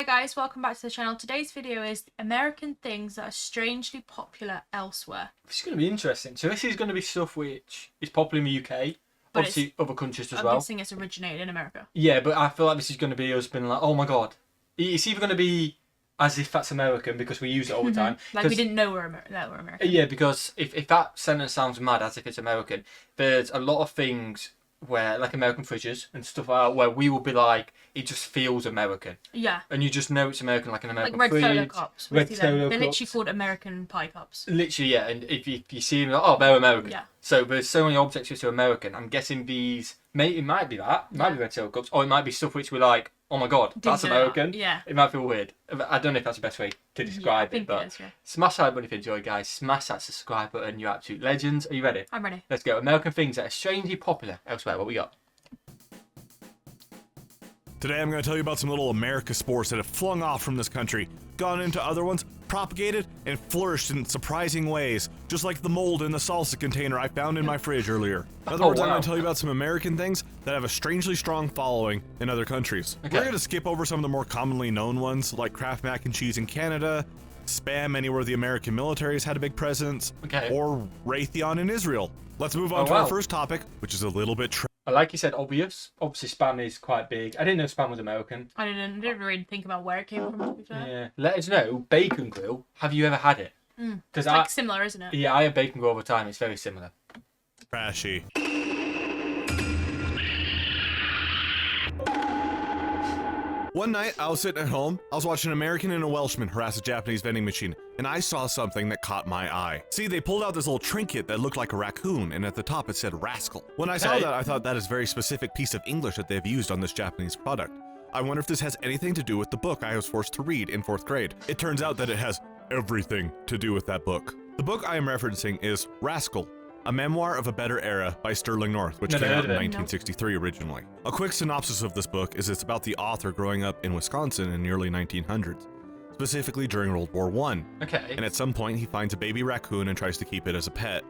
guys, welcome back to the channel. Today's video is American things that are strangely popular elsewhere. This is going to be interesting. So this is going to be stuff which is popular in the UK, But obviously other countries as I'm well. guessing it's originated in America. Yeah, but I feel like this is going to be us being like, oh my god. It's either going to be as if that's American because we use it all the time. Like we didn't know that we're American. Yeah, because if that sentence sounds mad as if it's American, there's a lot of things where, like American fridges and stuff like that, where we will be like, it just feels American. Yeah. And you just know it's American, like an American like red fridge. Solo cups. Red Solo cups. They're literally called American pie cups. Literally, yeah. And if you see them, like, oh, they're American. Yeah. So there's so many objects which are American. I'm guessing these, it might be that. It might be red Solo cups. Or it might be stuff which we're like, oh my god, that's American. Yeah. It might feel weird. I don't know if that's the best way to describe it, but it is, yeah. Smash that button if you enjoy, guys. Smash that subscribe button. You're absolute legends. Are you ready? I'm ready. Let's go. American things that are strangely popular elsewhere. What we got? Today I'm going to tell you about some little America sports that have flung off from this country, gone into other ones, propagated, and flourished in surprising ways, just like the mold in the salsa container I found in my fridge earlier. In other words, I'm going to tell you about some American things that have a strangely strong following in other countries. Okay. We're going to skip over some of the more commonly known ones, like Kraft mac and cheese in Canada, Spam anywhere the American military has had a big presence, or Raytheon in Israel. Let's move on to our first topic, which is a little bit like you said, obvious. Obviously, Spam is quite big. I didn't know Spam was American. I didn't really think about where it came from, to be fair. Yeah. Let us know. Bacon grill. Have you ever had it? It's like similar, isn't it? Yeah, I have bacon grill all the time. It's very similar. trashy. One night, I was sitting at home, I was watching an American and a Welshman harass a Japanese vending machine, and I saw something that caught my eye. See, they pulled out this little trinket that looked like a raccoon, and at the top it said Rascal. When I saw that, I thought that is a very specific piece of English that they've used on this Japanese product. I wonder if this has anything to do with the book I was forced to read in 4th grade. It turns out that it has everything to do with that book. The book I am referencing is Rascal, A Memoir of a Better Era by Sterling North, which came out in 1963 originally. A quick synopsis of this book is it's about the author growing up in Wisconsin in the early 1900s, specifically during World War I. Okay. And at some point he finds a baby raccoon and tries to keep it as a pet,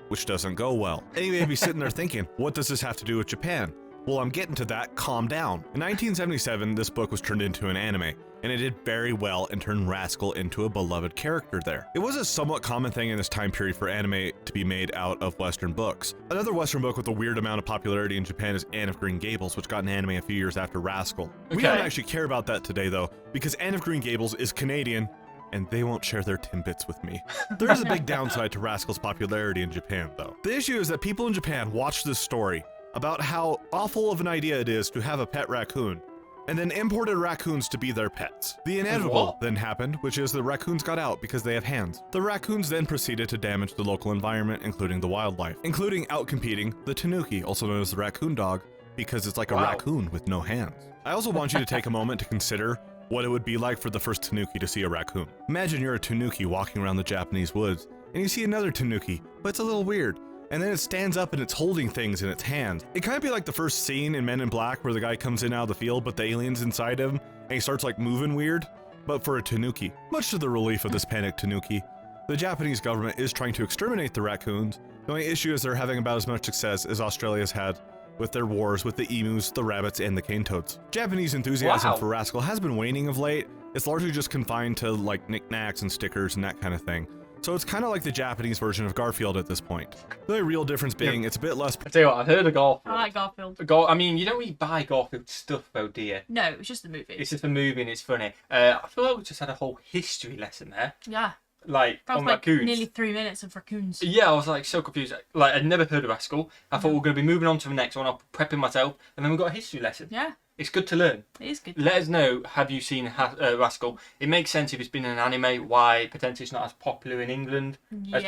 which doesn't go well. And you may be sitting there thinking, what does this have to do with Japan? Well, I'm getting to that, calm down. In 1977, this book was turned into an anime, and it did very well and turned Rascal into a beloved character there. It was a somewhat common thing in this time period for anime to be made out of Western books. Another Western book with a weird amount of popularity in Japan is Anne of Green Gables, which got an anime a few years after Rascal. We don't actually care about that today though, because Anne of Green Gables is Canadian, and they won't share their Timbits with me. There is a big downside to Rascal's popularity in Japan though. The issue is that people in Japan watch this story about how awful of an idea it is to have a pet raccoon, and then imported raccoons to be their pets. The inevitable then happened, which is the raccoons got out because they have hands. The raccoons then proceeded to damage the local environment, including the wildlife, including outcompeting the tanuki, also known as the raccoon dog, because it's like a raccoon with no hands. I also want you to take a moment to consider what it would be like for the first tanuki to see a raccoon. Imagine you're a tanuki walking around the Japanese woods, and you see another tanuki, but it's a little weird. And then it stands up and it's holding things in its hand. It kind of be like the first scene in Men in Black where the guy comes in out of the field, but the alien's inside him, and he starts like moving weird, but for a tanuki. Much to the relief of this panicked tanuki, the Japanese government is trying to exterminate the raccoons. The only issue is they're having about as much success as Australia's had with their wars with the emus, the rabbits, and the cane toads. Japanese enthusiasm for Rascal has been waning of late. It's largely just confined to like knickknacks and stickers and that kind of thing. So it's kind of like the Japanese version of Garfield at this point. The only real difference being it's a bit less... I tell you what, I've heard of Garfield. I like Garfield. I mean, you don't really buy Garfield stuff though, do you? No, it's just the movie. It's just a movie and it's funny. I feel like we just had a whole history lesson there. Yeah. Like, that was on like raccoons. nearly 3 minutes of raccoons. Yeah, I was like so confused. Like, I'd never heard of Rascal. I thought we were going to be moving on to the next one. I'm prepping myself. And then we got a history lesson. Yeah. It's good to learn. It is good. Let us know, have you seen Rascal? It makes sense if it's been an anime, why potentially it's not as popular in England as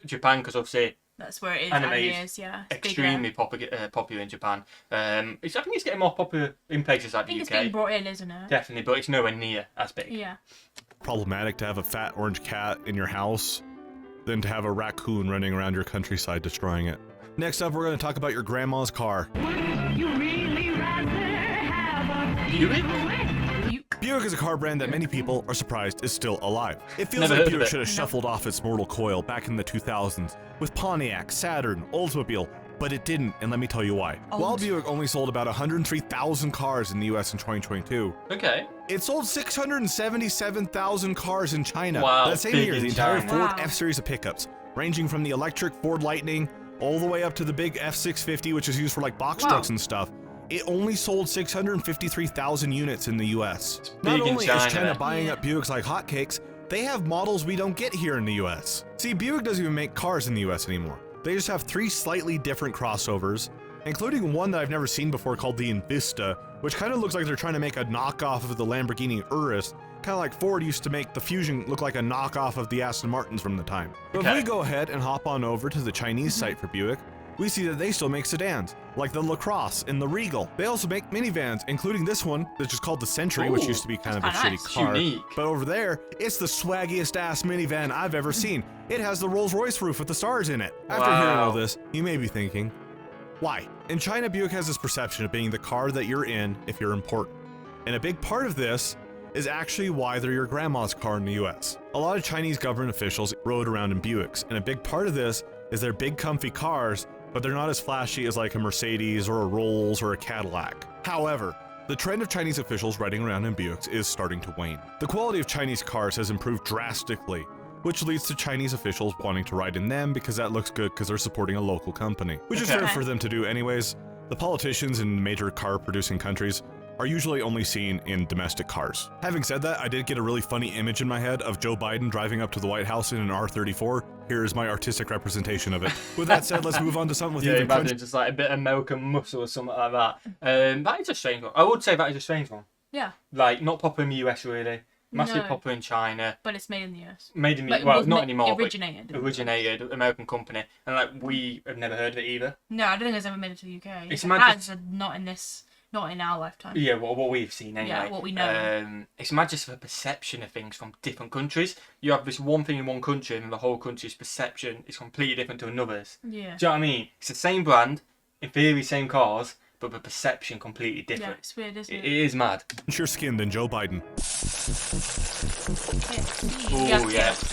Japan, because obviously that's where it is. Anime is extremely popular in Japan. I think it's getting more popular in places like the UK. It's being brought in, isn't it? Definitely, but it's nowhere near as big. Yeah. Problematic to have a fat orange cat in your house than to have a raccoon running around your countryside destroying it. Next up, we're going to talk about your grandma's car. Buick is a car brand that many people are surprised is still alive. It feels like Buick should have shuffled off its mortal coil back in the 2000s with Pontiac, Saturn, Oldsmobile, but it didn't, and let me tell you why. While Buick only sold about 103,000 cars in the US in 2022, It sold 677,000 cars in China. Wow, That same big year, in the entire China. Ford Wow. F-Series of pickups, ranging from the electric Ford Lightning all the way up to the big F650, which is used for like box Wow. trucks and stuff. It only sold 653,000 units in the US. Not big in only is China, China then. buying up Buicks like hotcakes, they have models we don't get here in the US. See, Buick doesn't even make cars in the US anymore. They just have 3 slightly different crossovers, including one that I've never seen before called the Invista, which kind of looks like they're trying to make a knockoff of the Lamborghini Urus, kind of like Ford used to make the Fusion look like a knockoff of the Aston Martins from the time. But if Okay. we go ahead and hop on over to the Chinese site for Buick, we see that they still make sedans, like the LaCrosse and the Regal. They also make minivans, including this one, that's just called the Century, which Ooh, used to be kind of a that's shitty nice. car. Unique. But over there, it's the swaggiest ass minivan I've ever seen. It has the Rolls-Royce roof with the stars in it. After hearing all Wow. this, you may be thinking, why? In China, Buick has this perception of being the car that you're in if you're important. And a big part of this is actually why they're your grandma's car in the US. A lot of Chinese government officials rode around in Buicks, and a big part of this is they're big comfy cars, but they're not as flashy as like a Mercedes or a Rolls or a Cadillac. However, the trend of Chinese officials riding around in Buicks is starting to wane. The quality of Chinese cars has improved drastically, which leads to Chinese officials wanting to ride in them because that looks good because they're supporting a local company, which is Okay. fair for them to do anyways. The politicians in major car producing countries are usually only seen in domestic cars. Having said that, I did get a really funny image in my head of Joe Biden driving up to the White House in an R34. Here is my artistic representation of it. With that said, let's move on to something with Yeah, even imagine just like a bit of American muscle or something like that. That is a strange one. I would say that is a strange one. Yeah, Like, not popular in the US really. Massively No. popular in China. but it's made in the US. Made in the But it well, was not ma- anymore. originated. But originated American company, and like we have never heard of it either. No, I don't think it's ever made it to the UK. It's It mad has, not in our lifetime. Yeah, what we've seen anyway. Yeah, what we know. It's mad just the perception of things from different countries. You have this one thing in one country, and the whole country's perception is completely different to another's. Yeah. Do you know what I mean? It's the same brand, in theory, same cars, but the perception completely Yeah, different. it's weird, isn't It it? is mad. your skin than Joe Biden. Oh yeah,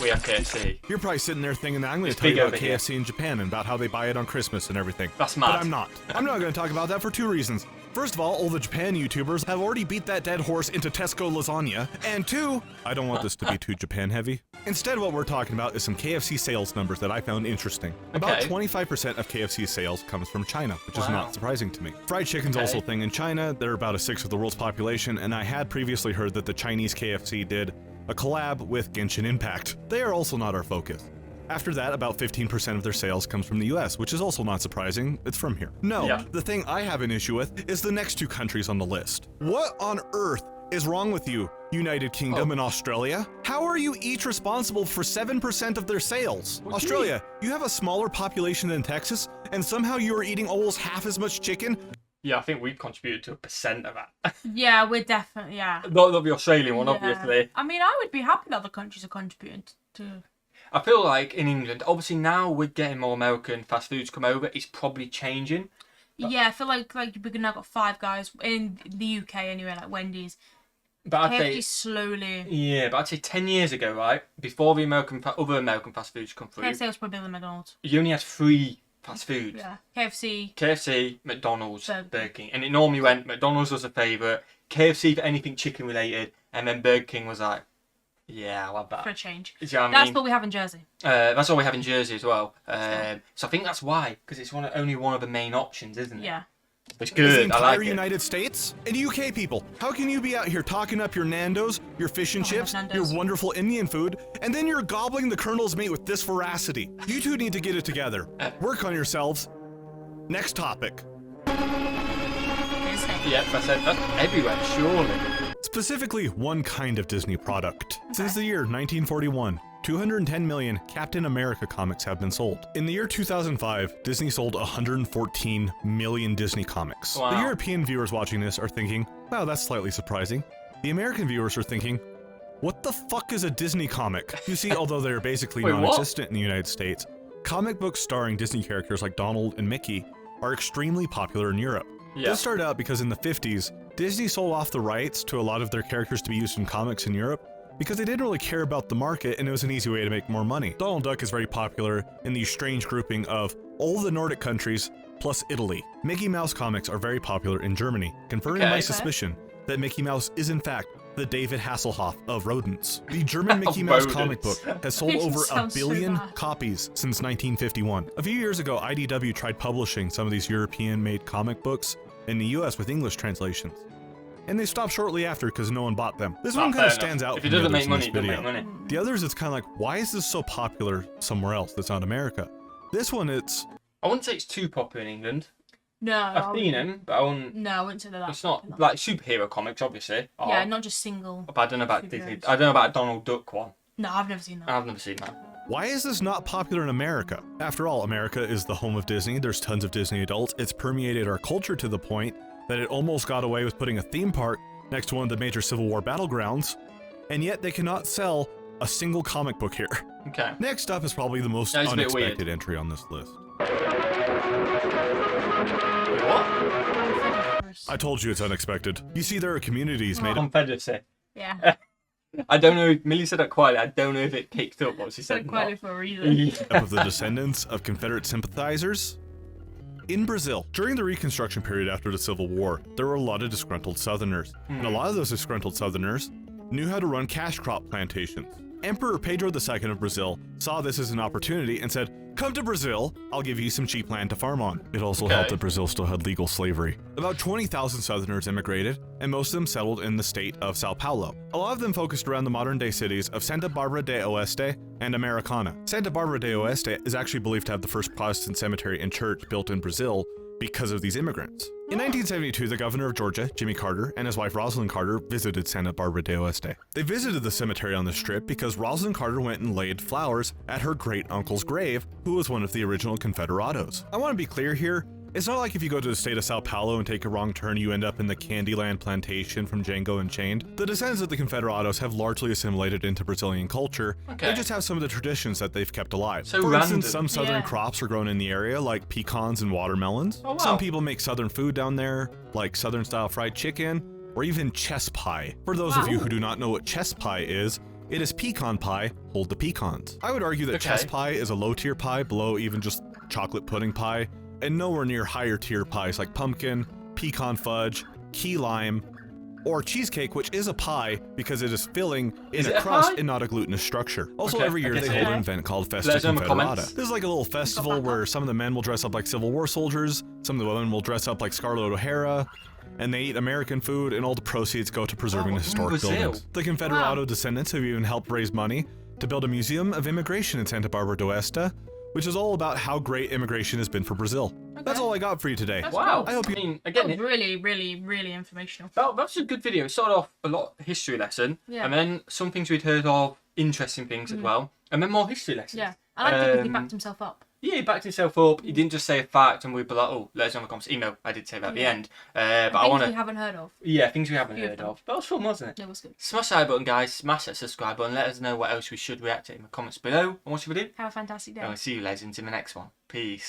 we have KFC. You're probably sitting there thinking that I'm going to It's tell you big about over here. KFC in Japan and about how they buy it on Christmas and everything. That's But mad. I'm not. I'm not going to talk about that for 2 reasons. First of all the Japan YouTubers have already beat that dead horse into Tesco lasagna. And 2, I don't want this to be too Japan heavy. Instead, what we're talking about is some KFC sales numbers that I found interesting. About Okay. 25% of KFC sales comes from China, which is Wow. not surprising to me. Fried chicken's Okay. also a thing in China. They're about 1/6 of the world's population, and I had previously heard that the Chinese KFC did a collab with Genshin Impact. They are also not our focus. After that, about 15% of their sales comes from the US, which is also not surprising. It's from here. No, Yeah. the thing I have an issue with is the next 2 countries on the list. What on earth is wrong with you, United Kingdom and Australia? How are you each responsible for 7% of their sales? What do you Australia, you have a smaller population than Texas, and somehow you are eating almost half as much chicken? Yeah, I think we've contributed to 1% of that. Yeah, we're definitely, yeah. Not the Australian one, Yeah. obviously. I mean, I would be happy that other countries are contributing to. I feel like in England, obviously now we're getting more American fast foods come over. It's probably changing. Yeah, I feel like we've now got Five Guys in the UK anyway, like Wendy's. But I'd KFC say, slowly. yeah, but I'd say 10 years ago, right, before the other American fast foods come through, KFC was probably the McDonald's. you only had 3 fast foods. Yeah, KFC. KFC, McDonald's, Burger Burger King. And it normally went, McDonald's was a favourite, KFC for anything chicken related, and then Burger King was like, yeah, I'll have that. For a change. Do you know what I That's mean? what we have in Jersey. That's all we have in Jersey as well. So I think that's why, because it's only one of the main options, isn't it? Yeah. It's Is the good, I entire like it. United States? And UK people, how can you be out here talking up your Nando's, your fish and Oh, chips, Nando's. your wonderful Indian food, and then you're gobbling the Colonel's meat with this veracity? You two need to get it together. Work on yourselves. Next topic. Disney. Yep, that's everywhere, surely. Specifically, one kind of Disney product. Since the year 1941, 210 million Captain America comics have been sold. In the year 2005, Disney sold 114 million Disney comics. Wow. The European viewers watching this are thinking, wow, that's slightly surprising. The American viewers are thinking, what the fuck is a Disney comic? You see, although they're basically Wait, what? non-existent in the United States, comic books starring Disney characters like Donald and Mickey are extremely popular in Europe. Yeah. This started out because in the 50s, Disney sold off the rights to a lot of their characters to be used in comics in Europe because they didn't really care about the market and it was an easy way to make more money. Donald Duck is very popular in the strange grouping of all the Nordic countries plus Italy. Mickey Mouse comics are very popular in Germany, confirming Okay. my Okay. suspicion that Mickey Mouse is in fact the David Hasselhoff of rodents. The German Mickey Mouse comic book has sold It over a sounds so billion bad. copies since 1951. A few years ago, IDW tried publishing some of these European-made comic books in the US with English translations, and they stopped shortly after because no one bought them. This one kind of stands out If from it the doesn't others make in money, this it doesn't video. make money. The others, it's kind of like, why is this so popular somewhere else that's not America? This one, it's... I wouldn't say it's too popular in England. No, I've seen them, but I wouldn't. No, I wouldn't say that. It's not like superhero comics, obviously. Yeah, not just single. But I don't know about Disney. superheroes. I don't know about Donald Duck one. No, I've never seen that. I've never seen that. Why is this not popular in America? After all, America is the home of Disney. There's tons of Disney adults. It's permeated our culture to the point that it almost got away with putting a theme park next to one of the major Civil War battlegrounds, and yet they cannot sell a single comic book here. Okay. Next up is probably the most That is a bit unexpected weird. entry on this list. What? I told you it's unexpected. You see, there are communities made up. Confederacy. Yeah. I don't know. Millie said that quietly. I don't know if it picked up what she Said said. quietly for a reason. Yeah. Of the descendants of Confederate sympathizers in Brazil. During the Reconstruction period after the Civil War, there were a lot of disgruntled Southerners, and a lot of those disgruntled Southerners knew how to run cash crop plantations. Emperor Pedro II of Brazil saw this as an opportunity and said, "Come to Brazil, I'll give you some cheap land to farm on." It also Okay. helped that Brazil still had legal slavery. About 20,000 Southerners immigrated, and most of them settled in the state of Sao Paulo. A lot of them focused around the modern-day cities of Santa Barbara de Oeste and Americana. Santa Barbara de Oeste is actually believed to have the first Protestant cemetery and church built in Brazil because of these immigrants. In 1972, the governor of Georgia, Jimmy Carter, and his wife Rosalind Carter visited Santa Barbara de Oeste. They visited the cemetery on this trip because Rosalind Carter went and laid flowers at her great-uncle's grave, who was one of the original Confederados. I want to be clear here, it's not like if you go to the state of Sao Paulo and take a wrong turn, you end up in the Candyland plantation from Django Unchained. The descendants of the Confederados have largely assimilated into Brazilian culture. Okay. They just have some of the traditions that they've kept alive. So For random. instance, some southern Yeah. crops are grown in the area, like pecans and watermelons. Oh, wow. Some people make southern food down there, like southern style fried chicken, or even chess pie. For those of you who do not know what chess pie is, it is pecan pie, hold the pecans. I would argue that Okay. chess pie is a low tier pie, below even just chocolate pudding pie, and nowhere near higher tier pies like pumpkin, pecan fudge, key lime, or cheesecake, which is a pie because it is filling in Is a it a crust pie? and not a glutinous structure. Also, Okay, every year I guess they it hold an is. event called Let Festa us know in the Confederata. comments. This is like a little festival where some of the men will dress up like Civil War soldiers, some of the women will dress up like Scarlett O'Hara, and they eat American food, and all the proceeds go to preserving Oh, the historic Brazil. buildings. The Confederado descendants have even helped raise money to build a museum of immigration in Santa Barbara do Oeste, which is all about how great immigration has been for Brazil. That's all I got for you today. That's Wow. cool. I hope you... I mean, That again, was really, really, really informational. that's a good video. It started off a lot history lesson, Yeah. and then some things we'd heard of, interesting things as well, and then more history lessons. Yeah. I like thinking he Um, backed himself up. Yeah, he backed himself up. He didn't just say a fact, and we'd be like, "Oh, let us know in the comments." Even though I did say that at the end, but I Things want we to, haven't heard of. yeah, things we haven't Few of heard them. of. But it was fun, wasn't it? It was good. Smash that like button, guys. Smash that subscribe button. Let us know what else we should react to in the comments below. And what should we do? Have a fantastic day. And I'll see you legends in the next one. Peace.